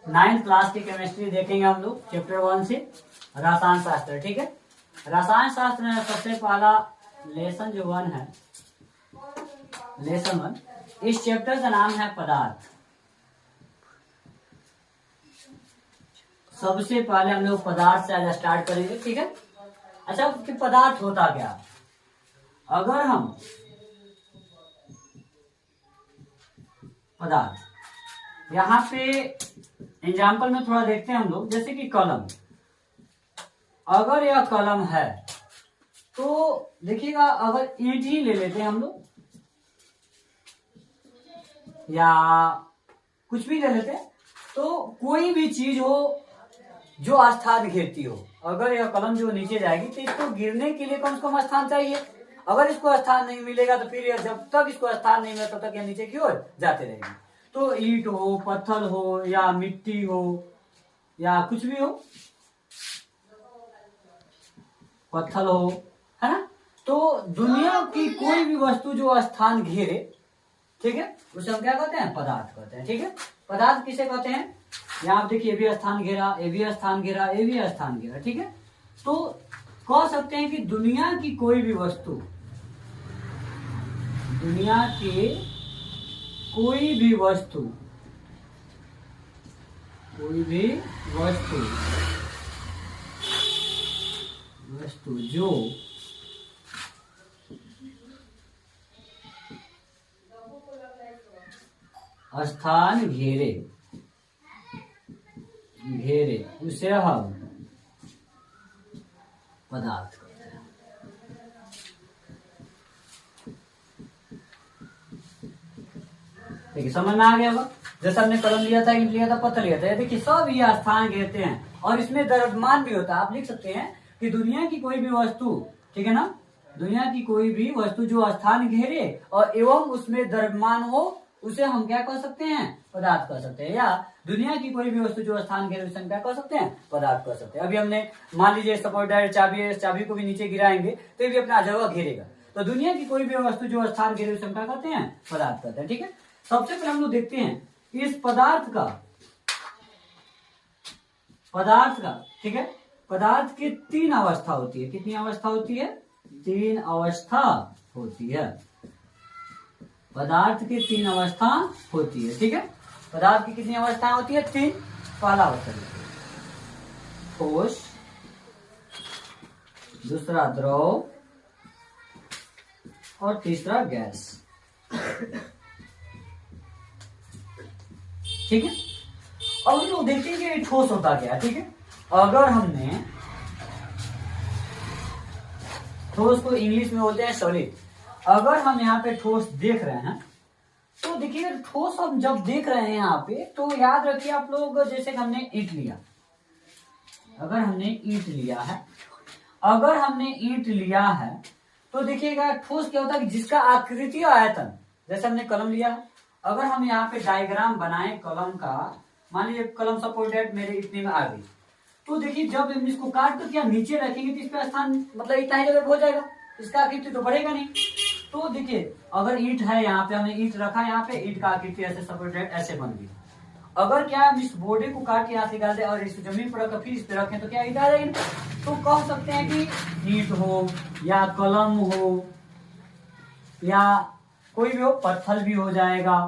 9th class की chemistry देखेंगे हम लोग चैप्टर 1 से रसायन शास्त्र। ठीक है, रसायन शास्त्र में सबसे पहला लेसन जो 1 है, लेसन 1, इस चैप्टर का नाम है पदार्थ। सबसे पहले हम लोग पदार्थ से आज स्टार्ट करेंगे। ठीक है, अच्छा कि पदार्थ होता क्या। अगर हम पदार्थ यहाँ पे एग्जाम्पल में थोड़ा देखते हैं हम लोग, जैसे कि कलम। अगर यह कलम है तो देखिएगा, अगर ईंट ही ले लेते हैं हम लोग या कुछ भी ले लेते हैं, तो कोई भी चीज हो जो स्थान घेरती हो, अगर यह कलम जो नीचे जाएगी तो इसको गिरने के लिए कम से कम स्थान चाहिए। अगर इसको स्थान नहीं मिलेगा तो फिर यह जब तक इसको स्थान नहीं मिला तब तक यह नीचे की ओर जाते रहेगी। तो ईंट हो, पत्थर हो या मिट्टी हो या कुछ भी हो, पत्थर हो, है ना। तो दुनिया की कोई भी वस्तु जो स्थान घेरे, ठीक है, उसे हम क्या कहते हैं, पदार्थ कहते हैं। ठीक है, पदार्थ किसे कहते हैं, यहाँ आप देखिए, ये भी स्थान घेरा, ये भी स्थान घेरा, ये भी स्थान घेरा। ठीक है, तो कह सकते हैं कि दुनिया की कोई भी वस्तु, दुनिया की कोई भी वस्तु, कोई भी वस्तु जो स्थान घेरे उसे हम पदार्थ कहते हैं। देखिए, समझ में आ गया होगा। जैसे हमने कलम लिया था, ईंट लिया था, पत्थर लिया था, देखिए सब ये स्थान घेरते हैं और इसमें द्रव्यमान भी होता है। आप लिख सकते हैं कि दुनिया की कोई भी वस्तु, ठीक है ना, दुनिया की कोई भी वस्तु जो स्थान घेरे और एवं उसमें द्रव्यमान हो, उसे हम क्या कह सकते हैं, पदार्थ कह सकते हैं। या दुनिया की कोई भी वस्तु जो स्थान घेरे उसे हम क्या कह सकते हैं, पदार्थ कह सकते हैं। अभी हमने मान लीजिए सपोज दैट चाबी है, चाबी को भी नीचे गिराएंगे तो ये भी अपना जगह घेरेगा। तो दुनिया की कोई भी वस्तु जो स्थान घेरे उसे हम क्या कहते हैं, पदार्थ कहते हैं। ठीक है, सबसे पहले हम लोग देखते हैं इस पदार्थ का, ठीक है, पदार्थ की 3 अवस्था होती है। कितनी अवस्था होती है, 3 अवस्था होती है। पदार्थ की 3 अवस्था होती है। ठीक है, पदार्थ की कितनी अवस्थाएं होती है, 3। पहला अवस्था ठोस, दूसरा द्रव और तीसरा गैस। ठीक है, अब हम लोग देखते हैं कि ठोस होता क्या है। ठीक है, अगर हमने ठोस को इंग्लिश में बोलते हैं सॉलिड। अगर हम यहाँ पे ठोस देख रहे हैं तो देखिए, ठोस हम जब देख रहे हैं यहाँ पे, तो याद रखिए आप लोग, जैसे कि हमने ईंट लिया, अगर हमने ईंट लिया है तो देखिएगा ठोस क्या होता है, जिसका आकृति और आयतन, जैसे हमने कलम लिया है, अगर हम यहाँ पे डायग्राम बनाए कलम का, मान लीजिए कलम सपोज दैट मेरे इतने में आ गई, तो देखिए जब हम इसको काट कर क्या नीचे रखेंगे तो इस पे स्थान मतलब इतना ही जगह हो जाएगा, इसका आकृति तो बढ़ेगा नहीं। तो देखिए, अगर ईंट है, यहाँ पे हमने ईंट रखा, यहाँ पे ईंट का आकृति ऐसे सपोज दैट ऐसे बन गई। अगर क्या हम इस बोर्डे को काट के यहाँ से निकाल दे और इस जमीन पर रखकर फिर इस पे रखें तो क्या ईंट आ जाएगी। तो कह सकते हैं कि ईंट हो या कलम हो या कोई भी हो, पत्थर भी हो जाएगा,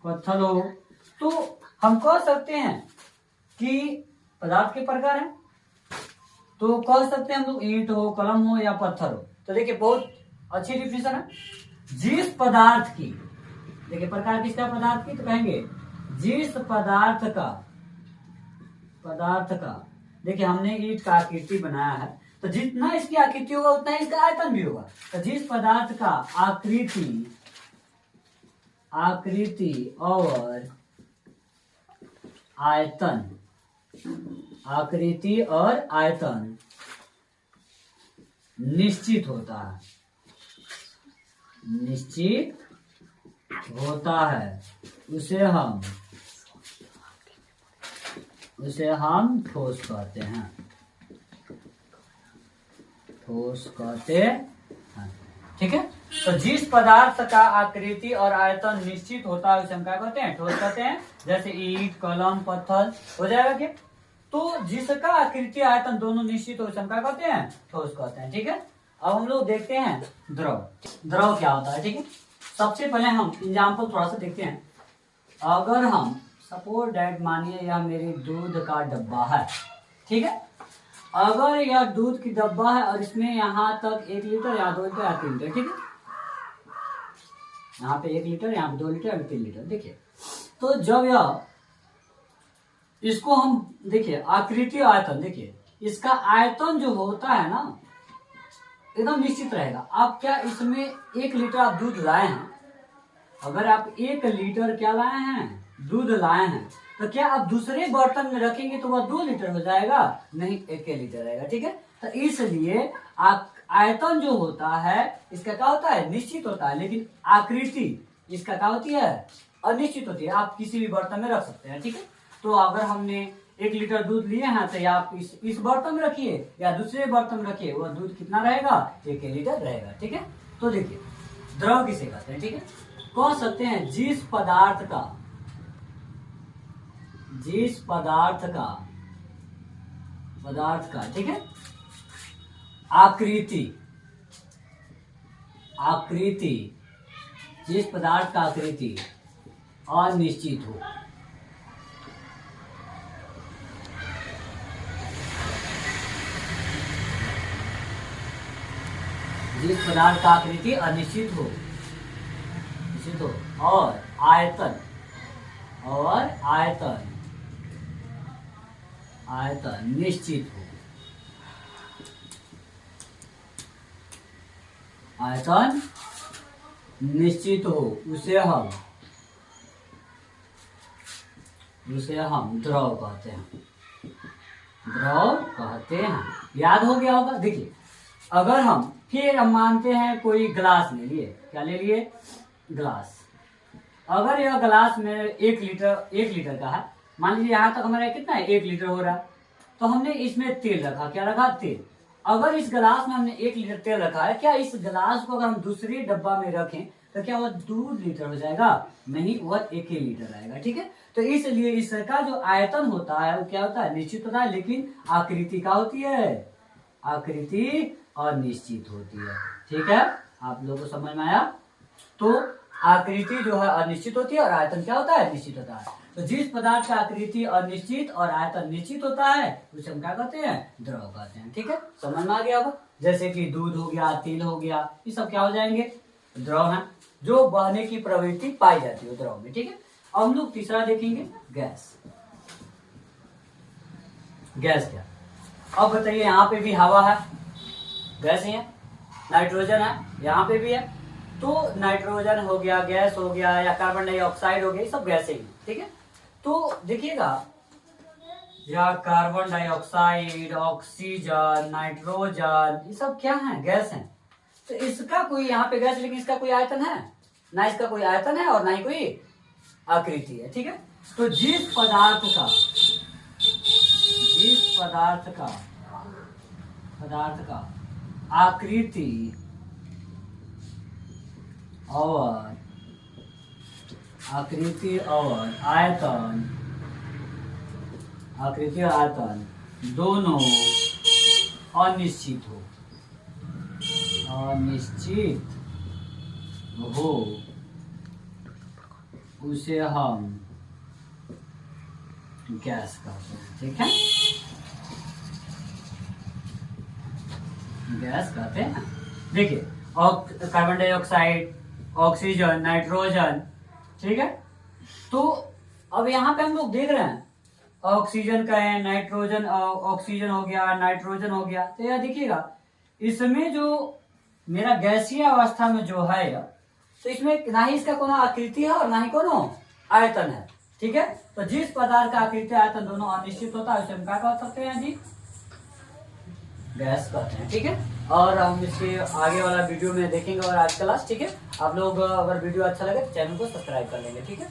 पत्थर हो, तो हम कह सकते हैं कि पदार्थ के प्रकार हैं। तो कह सकते हैं हम लोग ईंट हो, कलम हो या पत्थर हो। तो देखिए, बहुत अच्छी डिफिनेशन है। जिस पदार्थ की, देखिए प्रकार किसका, पदार्थ की, तो कहेंगे जिस पदार्थ का देखिए हमने ईंट का आकृति बनाया है, तो जितना इसकी आकृति होगा उतना इसका आयतन भी होगा। तो जिस पदार्थ का आकृति और आयतन निश्चित होता है, उसे हम ठोस कहते हैं। ठीक है। तो जिस पदार्थ का आकृति और आयतन निश्चित होता है उसे हम क्या कहते हैं, ठोस कहते हैं। जैसे ईंट, कलम, पत्थर, हो जाएगा क्या। तो जिसका आकृति आयतन दोनों निश्चित हो उसे हम क्या कहते हैं, ठोस कहते हैं। ठीक है। अब हम लोग देखते हैं द्रव। द्रव क्या होता है, ठीक है। सबसे पहले हम एग्जाम्पल थोड़ा सा देखते हैं। अगर हम सपोज डैट मानिए यह मेरी दूध का डब्बा है, ठीक है। अगर यह दूध की डब्बा है और इसमें यहाँ तक 1 लीटर या 2 लीटर या 3 लीटर, ठीक है। यहाँ पे 1 लीटर, यहाँ पे 2 लीटर, यहाँ पे 3 लीटर। देखिए, तो जब यह इसको हम देखिए आकृति आयतन, देखिए इसका आयतन जो होता है ना एकदम निश्चित रहेगा। आप क्या इसमें 1 लीटर आप दूध लाए हैं, अगर आप 1 लीटर क्या लाए हैं, दूध लाए हैं, तो क्या आप दूसरे बर्तन में रखेंगे तो वह 2 लीटर हो जाएगा, नहीं 1 लीटर रहेगा। ठीक है। तो इसलिए आयतन जो होता है इसका क्या होता है, निश्चित होता है, लेकिन आकृति इसका क्या होती है, अनिश्चित होती है। आप किसी भी बर्तन में रख सकते हैं। ठीक है। तो अगर हमने 1 लीटर दूध लिए हैं तो या आप इस बर्तन में रखिए या दूसरे बर्तन में रखिए, वह दूध कितना रहेगा, 1 लीटर रहेगा। ठीक है। तो देखिए द्रव किसे कहते हैं, ठीक है। कह सकते हैं जिस पदार्थ का ठीक है आकृति जिस पदार्थ का आकृति अनिश्चित हो, जिस पदार्थ का आकृति अनिश्चित हो और आयतन निश्चित हो, आयतन निश्चित हो, उसे हम द्रव कहते हैं। याद हो गया होगा। देखिए अगर हम फिर हम मानते हैं कोई ग्लास ले लिए, क्या ले लिए, ग्लास। अगर यह ग्लास में 1 लीटर का है, मान लीजिए यहाँ तक हमारा कितना है, 1 लीटर हो रहा है, तो हमने इसमें तेल रखा, क्या रखा, तेल। अगर इस गिलास में हमने 1 लीटर तेल रखा है, क्या इस गिलास को अगर हम दूसरे डब्बा में रखें तो क्या वह 2 लीटर हो जाएगा, नहीं, वह 1 ही लीटर आएगा। ठीक है। तो इसलिए इसका जो आयतन होता है वो क्या होता है, निश्चित होता है, लेकिन आकृति क्या होती है, आकृति अनिश्चित होती है। ठीक है। आप लोगों को समझ में आया। तो आकृति जो है अनिश्चित होती है और आयतन क्या होता है, निश्चित होता है। तो जिस पदार्थ का आकृति अनिश्चित और आयतन निश्चित होता है उसे हम क्या कहते हैं, द्रव कहते हैं। ठीक है। समझ में आ गया होगा। जैसे कि दूध हो गया, तेल हो गया, ये सब क्या हो जाएंगे, द्रव हैं, जो बहने की प्रवृत्ति पाई जाती है द्रव में। ठीक है। अब हम लोग तीसरा देखेंगे, गैस। गैस क्या, अब बताइए, यहाँ पे भी हवा है, गैस ही है, नाइट्रोजन है, यहाँ पे भी है। तो नाइट्रोजन हो गया, गैस हो गया, या कार्बन डाइऑक्साइड हो गया, ये सब गैस ही है। ठीक है। तो देखिएगा, या कार्बन डाइऑक्साइड, ऑक्सीजन, नाइट्रोजन, ये सब क्या है, गैस है। तो इसका कोई यहाँ पे गैस, लेकिन इसका कोई आयतन है ना, इसका कोई आयतन है और ना ही कोई आकृति है। ठीक है। तो जिस पदार्थ का आकृति और आयतन दोनों अनिश्चित हो उसे हम गैस कहते हैं। ठीक है। गैस कहते हैं। देखिए कार्बन डाइऑक्साइड, ऑक्सीजन, नाइट्रोजन, ठीक है। तो अब यहाँ पे हम लोग देख रहे हैं ऑक्सीजन का है, नाइट्रोजन, ऑक्सीजन हो गया, नाइट्रोजन हो गया। तो यह देखिएगा, इसमें जो मेरा गैसीय अवस्था में जो है, तो इसमें ना ही इसका कोनो आकृति है और ना ही कोनो आयतन है। ठीक है। तो जिस पदार्थ का आकृति आयतन दोनों अनिश्चित होता है उसे हम क्या कह सकते हैं जी, गैस कहते हैं। ठीक है। और हम इसके आगे वाला वीडियो में देखेंगे और आज क्लास। ठीक है। आप लोग अगर वीडियो अच्छा लगे तो चैनल को सब्सक्राइब कर लेंगे। ठीक है।